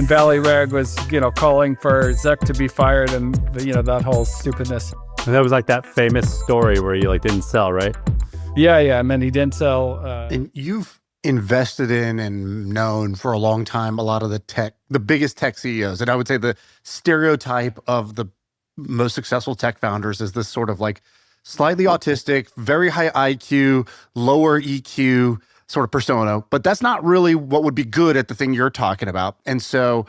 and Valleyrag was, calling for Zuck to be fired and, that whole stupidness. And that was like that famous story where you didn't sell, right? Yeah. I mean, he didn't sell. And you've invested in and known for a long time a lot of the biggest tech CEOs. And I would say the stereotype of the most successful tech founders is this sort of slightly autistic, very high IQ, lower EQ sort of persona. But that's not really what would be good at the thing you're talking about. And so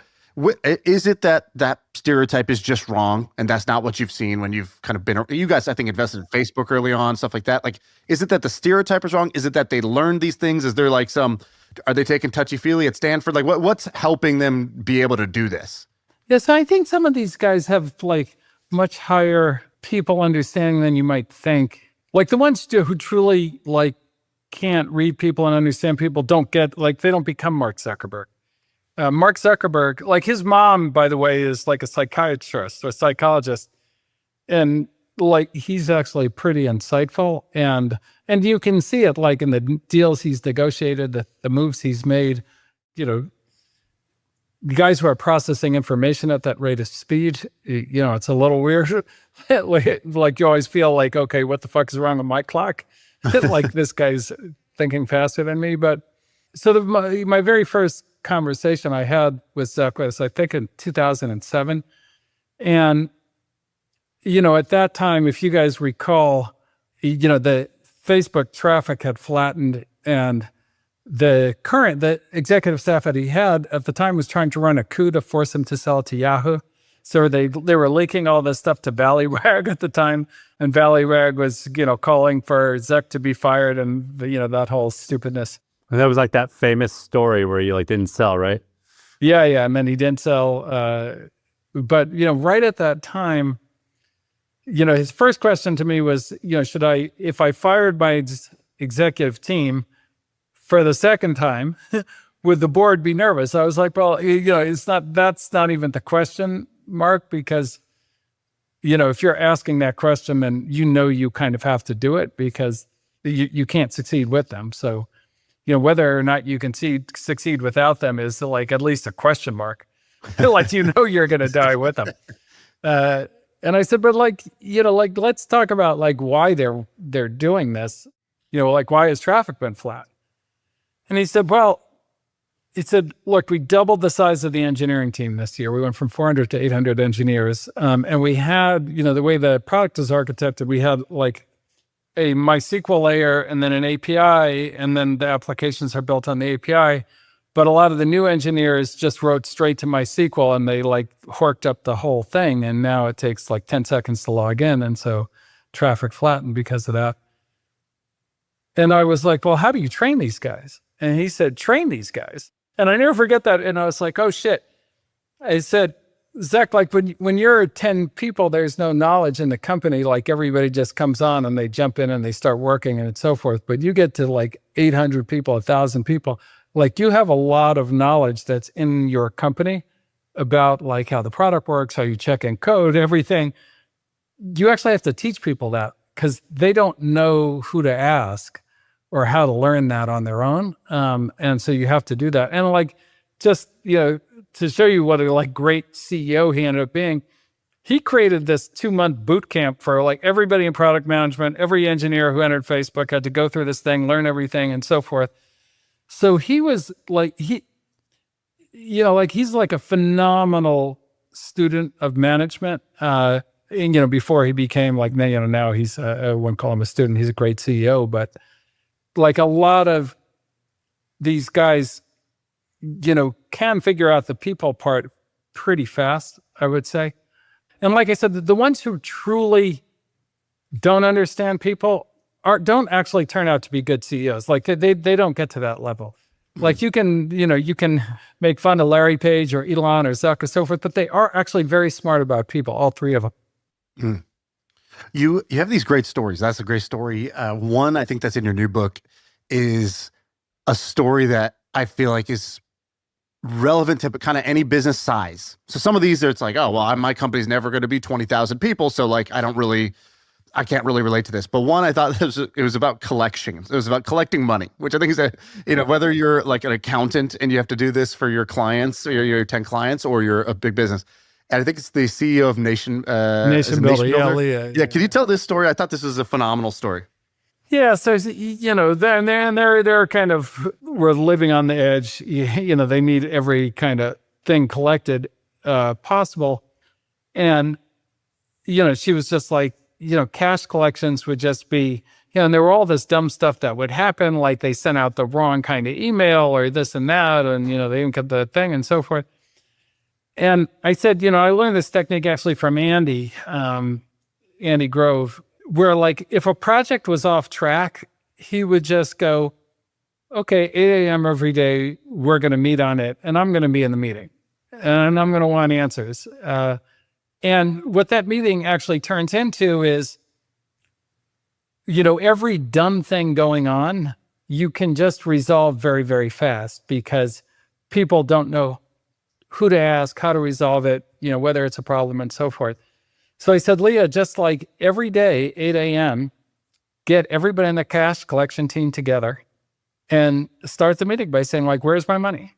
is it that stereotype is just wrong and that's not what you've seen when you've kind of been, you guys, I think, invested in Facebook early on, stuff like that. Is it that the stereotype is wrong? Is it that they learned these things? Is there are they taking touchy-feely at Stanford? What's helping them be able to do this? Yes, I think some of these guys have much higher people understanding than you might think. The ones who truly can't read people and understand people don't get, they don't become Mark Zuckerberg. Mark Zuckerberg, his mom, by the way, is a psychiatrist or a psychologist. And he's actually pretty insightful. And you can see it in the deals he's negotiated, the moves he's made. Guys who are processing information at that rate of speed, it's a little weird. You always feel okay, what the fuck is wrong with my clock? This guy's thinking faster than me. But so my very first conversation I had with Zuck was, I think, in 2007. And, at that time, if you guys recall, the Facebook traffic had flattened and the executive staff that he had at the time was trying to run a coup to force him to sell it to Yahoo. So they were leaking all this stuff to Valleyrag at the time, and Valleyrag was, calling for Zuck to be fired and, that whole stupidness. And that was that famous story where you didn't sell, right? Yeah. I mean, he didn't sell. But, right at that time, his first question to me was, if I fired my executive team for the second time, would the board be nervous? I was like, well, that's not even the question, Mark, because, if you're asking that question, then you kind of have to do it because you can't succeed with them. So, whether or not you can succeed without them is at least a question mark. You're going to die with them. And I said, but let's talk about why they're doing this. Why has traffic been flat? And he said, look, we doubled the size of the engineering team this year. We went from 400 to 800 engineers. And we had, the way the product is architected, we had a MySQL layer and then an API, and then the applications are built on the API. But a lot of the new engineers just wrote straight to MySQL and they horked up the whole thing. And now it takes 10 seconds to log in. And so traffic flattened because of that. And I was like, well, how do you train these guys? And he said, train these guys. And I never forget that. And I was like, oh shit. I said, Zach, when you're 10 people, there's no knowledge in the company. Everybody just comes on and they jump in and they start working and so forth. But you get to 800 people, 1,000 people. You have a lot of knowledge that's in your company about how the product works, how you check in code, everything. You actually have to teach people that because they don't know who to ask or how to learn that on their own. And so you have to do that. And just, to show you what a great CEO he ended up being, he created this 2-month boot camp for everybody in product management. Every engineer who entered Facebook had to go through this thing, learn everything and so forth. So he was he's a phenomenal student of management. Before he became now he's, I wouldn't call him a student. He's a great CEO, but a lot of these guys, can figure out the people part pretty fast, I would say. And like I said, the ones who truly don't understand people don't actually turn out to be good CEOs. They don't get to that level. You can make fun of Larry Page or Elon or Zuck or so forth, but they are actually very smart about people, all three of them. Mm. You have these great stories. That's a great story. One, I think that's in your new book, is a story that I feel like is relevant to kind of any business size. So some of these, it's oh, well, my company's never going to be 20,000 people. So I don't really I can't really relate to this, but one, I thought it was about collections. It was about collecting money, which I think is whether you're like an accountant and you have to do this for your clients, or your 10 clients, or you're a big business. And I think it's the CEO of Nation Builder. Yeah, Leah. Yeah. Can you tell this story? I thought this was a phenomenal story. Yeah, so they're kind of, we're living on the edge. They need every kind of thing collected possible, and she was just like, cash collections would just be, and there were all this dumb stuff that would happen, like they sent out the wrong kind of email or this and that, and they didn't get the thing and so forth. And I said, I learned this technique actually from Andy Grove, where like if a project was off track, he would just go, okay, 8 a.m. every day, we're going to meet on it, and I'm going to be in the meeting, and I'm going to want answers. And what that meeting actually turns into is, every dumb thing going on, you can just resolve very, very fast, because people don't know who to ask, how to resolve it, whether it's a problem and so forth. So I said, Leah, just like every day, 8 a.m., get everybody in the cash collection team together and start the meeting by saying, like, where's my money?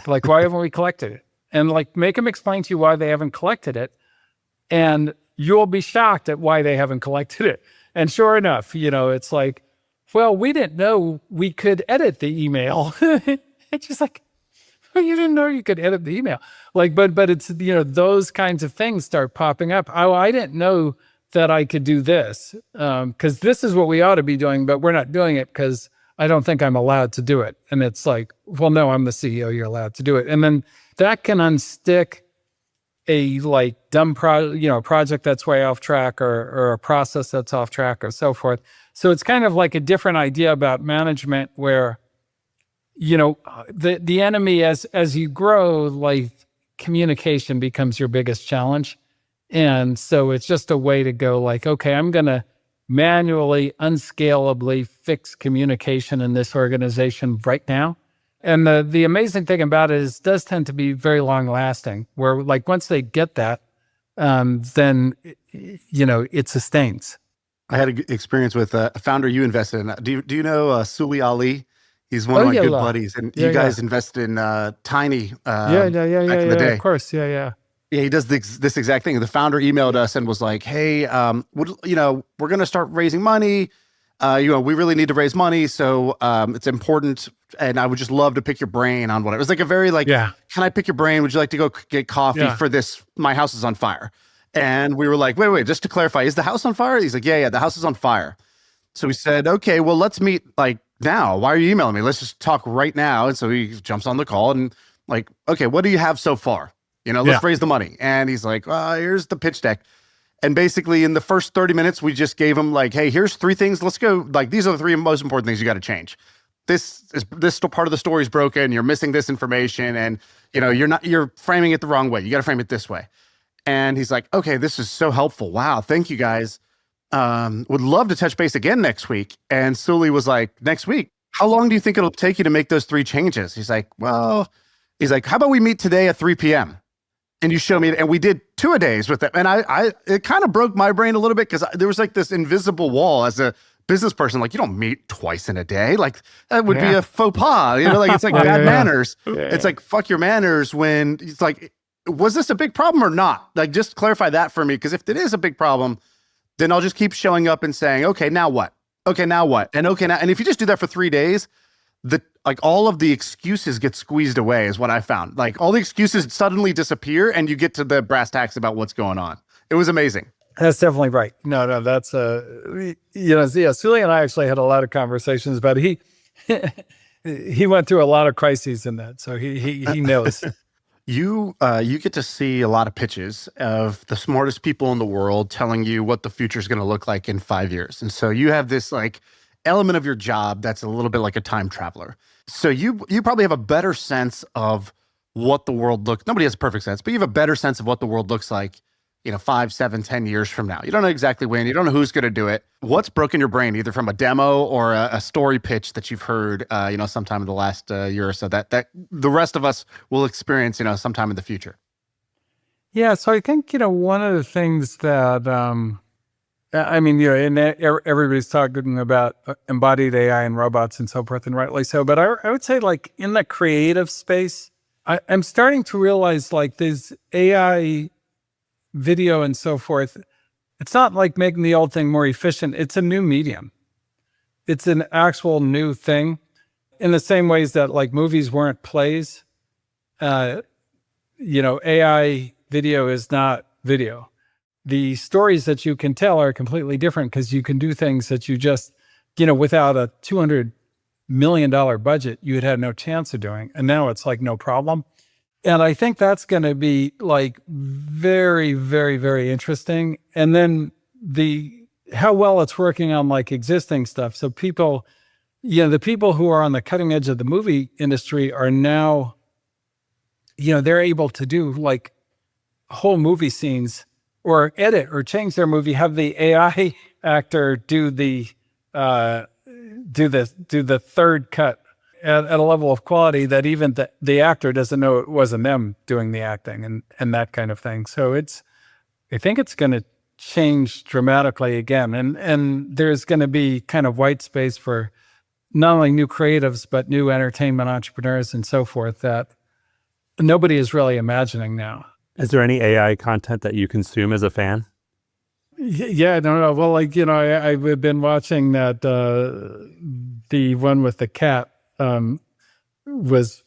Like, why haven't we collected it? And like, make them explain to you why they haven't collected it. And you'll be shocked at why they haven't collected it. And sure enough, it's like, well, we didn't know we could edit the email. It's just like, well, you didn't know you could edit the email. Like, but it's, those kinds of things start popping up. Oh, I didn't know that I could do this, because this is what we ought to be doing, but we're not doing it because I don't think I'm allowed to do it. And it's like, well, no, I'm the CEO, you're allowed to do it. And then that can unstick a like dumb project that's way off track, or a process that's off track, or so forth. So it's kind of like a different idea about management, where the enemy, as you grow, like communication becomes your biggest challenge. And so it's just a way to go like, okay, I'm going to manually, unscalably fix communication in this organization right now. And the amazing thing about it is it does tend to be very long lasting, where like once they get that, then, it sustains. I had an experience with a founder you invested in. Do you know Suli Ali? He's one of my good buddies. And you guys invested in Tiny back in the day. Of course. Yeah. Yeah, he does this exact thing. The founder emailed us and was like, hey, we're going to start raising money. We really need to raise money. So it's important. And I would just love to pick your brain on what it was like. A very like, can I pick your brain? Would you like to go get coffee for this? My house is on fire. And we were like, wait, just to clarify, is the house on fire? He's like, yeah, the house is on fire. So we said, okay, well, let's meet like now. Why are you emailing me? Let's just talk right now. And so he jumps on the call and like, okay, what do you have so far? Let's raise the money. And he's like, here's the pitch deck. And basically in the first 30 minutes, we just gave him like, hey, here's 3 things. Let's go. Like, these are the 3 most important things you got to change. This part of the story is broken. You're missing this information. And, you're framing it the wrong way. You got to frame it this way. And he's like, okay, this is so helpful. Wow. Thank you guys. Would love to touch base again next week. And Sully was like, next week, how long do you think it'll take you to make those 3 changes? He's like, how about we meet today at 3 p.m.? And you show me, and we did 2-a-days with them. And it kind of broke my brain a little bit, because there was like this invisible wall as a business person. Like, you don't meet twice in a day. Like, that would be a faux pas. Like it's like bad manners. It's like, fuck your manners. When it's like, was this a big problem or not? Like, just clarify that for me. Because if it is a big problem, then I'll just keep showing up and saying, okay, now what? Okay, now what? And okay, now. And if you just do that for 3 days, all of the excuses get squeezed away, is what I found. Like, all the excuses suddenly disappear and you get to the brass tacks about what's going on. It was amazing. That's definitely right. No, that's Sully and I actually had a lot of conversations about it. He went through a lot of crises in that, so he knows. You get to see a lot of pitches of the smartest people in the world telling you what the future is going to look like in 5 years. And so you have this like element of your job that's a little bit like a time traveler. So you probably have a better sense of what the world looks. Nobody has a perfect sense, but you have a better sense of what the world looks like, 5, 7, 10 years from now. You don't know exactly when. You don't know who's going to do it. What's broken your brain, either from a demo or a story pitch that you've heard, sometime in the last year or so that the rest of us will experience, sometime in the future? Yeah. So I think, one of the things that I mean, and everybody's talking about embodied AI and robots and so forth, and rightly so. But I would say, like, in the creative space, I'm starting to realize, like, this AI video and so forth, it's not like making the old thing more efficient. It's a new medium. It's an actual new thing, in the same ways that, like, movies weren't plays. AI video is not video. The stories that you can tell are completely different because you can do things that you just, without a $200 million budget, you had no chance of doing. And now it's like no problem. And I think that's going to be like very, very, very interesting. And then how well it's working on like existing stuff. So people, the people who are on the cutting edge of the movie industry are now, they're able to do like whole movie scenes or edit or change their movie, have the AI actor do the third cut at a level of quality that even the actor doesn't know it wasn't them doing the acting and that kind of thing. So I think it's going to change dramatically again. And there's going to be kind of white space for not only new creatives, but new entertainment entrepreneurs and so forth that nobody is really imagining now. Is there any AI content that you consume as a fan? Yeah, no. Well, like, I've been watching that, the one with the cat was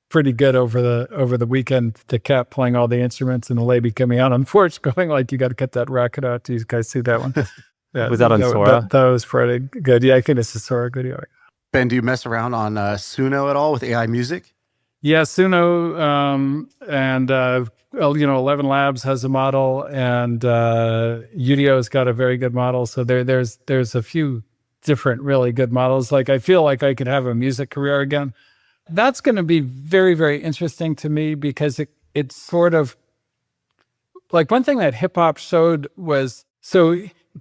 pretty good over the weekend. The cat playing all the instruments and the lady coming out on the porch going like, you got to cut that racket out. Do you guys see that one? Yeah, was that on Sora? That was pretty good. Yeah, I think it's a Sora video. Ben, do you mess around on Suno at all with AI music? Yeah, Suno, and 11 Labs has a model, and Udio's got a very good model. So there's a few different really good models. Like, I feel like I could have a music career again. That's going to be very, very interesting to me because it's sort of like one thing that hip hop showed was, so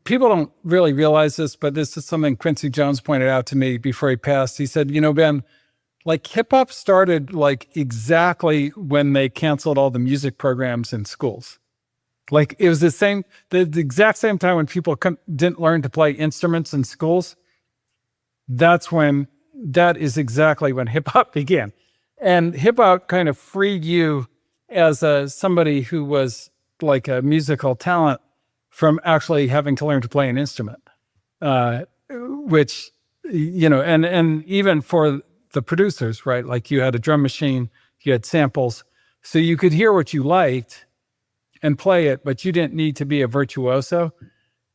people don't really realize this, but this is something Quincy Jones pointed out to me before he passed. He said, Ben, like hip hop started like exactly when they canceled all the music programs in schools. Like it was the exact same time when people didn't learn to play instruments in schools. That is exactly when hip hop began. And hip hop kind of freed you as somebody who was like a musical talent from actually having to learn to play an instrument, which, and even for the producers, right? Like you had a drum machine, you had samples, so you could hear what you liked and play it, but you didn't need to be a virtuoso.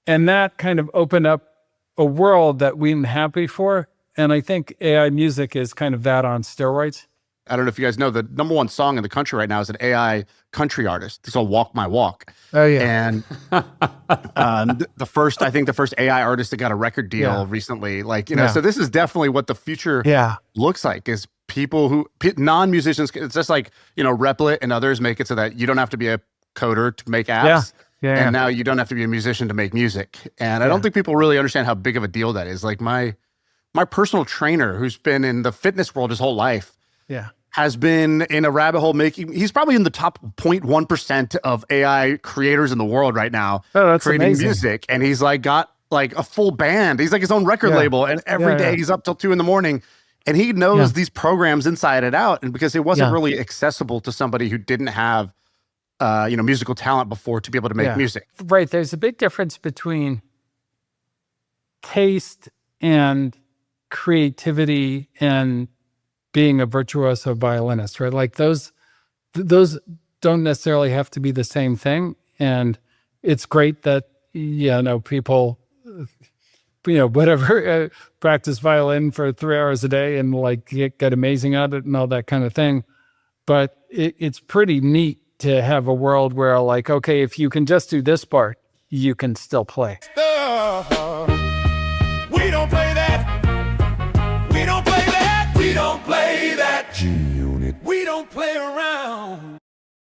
And that kind of opened up a world that we didn't have before. And I think AI music is kind of that on steroids. I don't know if you guys know, the number one song in the country right now is an AI country artist. It's called Walk My Walk. Oh, yeah. And the first AI artist that got a record deal recently, so this is definitely what the future looks like, is people who, non-musicians, it's just like, Replit and others make it so that you don't have to be a coder to make apps. And now you don't have to be a musician to make music. And I don't think people really understand how big of a deal that is. Like my personal trainer, who's been in the fitness world his whole life, has been in a rabbit hole he's probably in the top 0.1% of AI creators in the world right now, creating amazing music. And he's like got like a full band. He's like his own record label. And every day he's up till 2 a.m. and he knows these programs inside and out. And because it wasn't really accessible to somebody who didn't have, musical talent before to be able to make music. Right. There's a big difference between taste and creativity and being a virtuoso violinist, right? Like those don't necessarily have to be the same thing. And it's great that, people, whatever, practice violin for 3 hours a day and like get amazing at it and all that kind of thing. But it's pretty neat to have a world where like, okay, if you can just do this part, you can still play. We don't play that. We don't play that. We don't play that. G-Unit. We don't play around.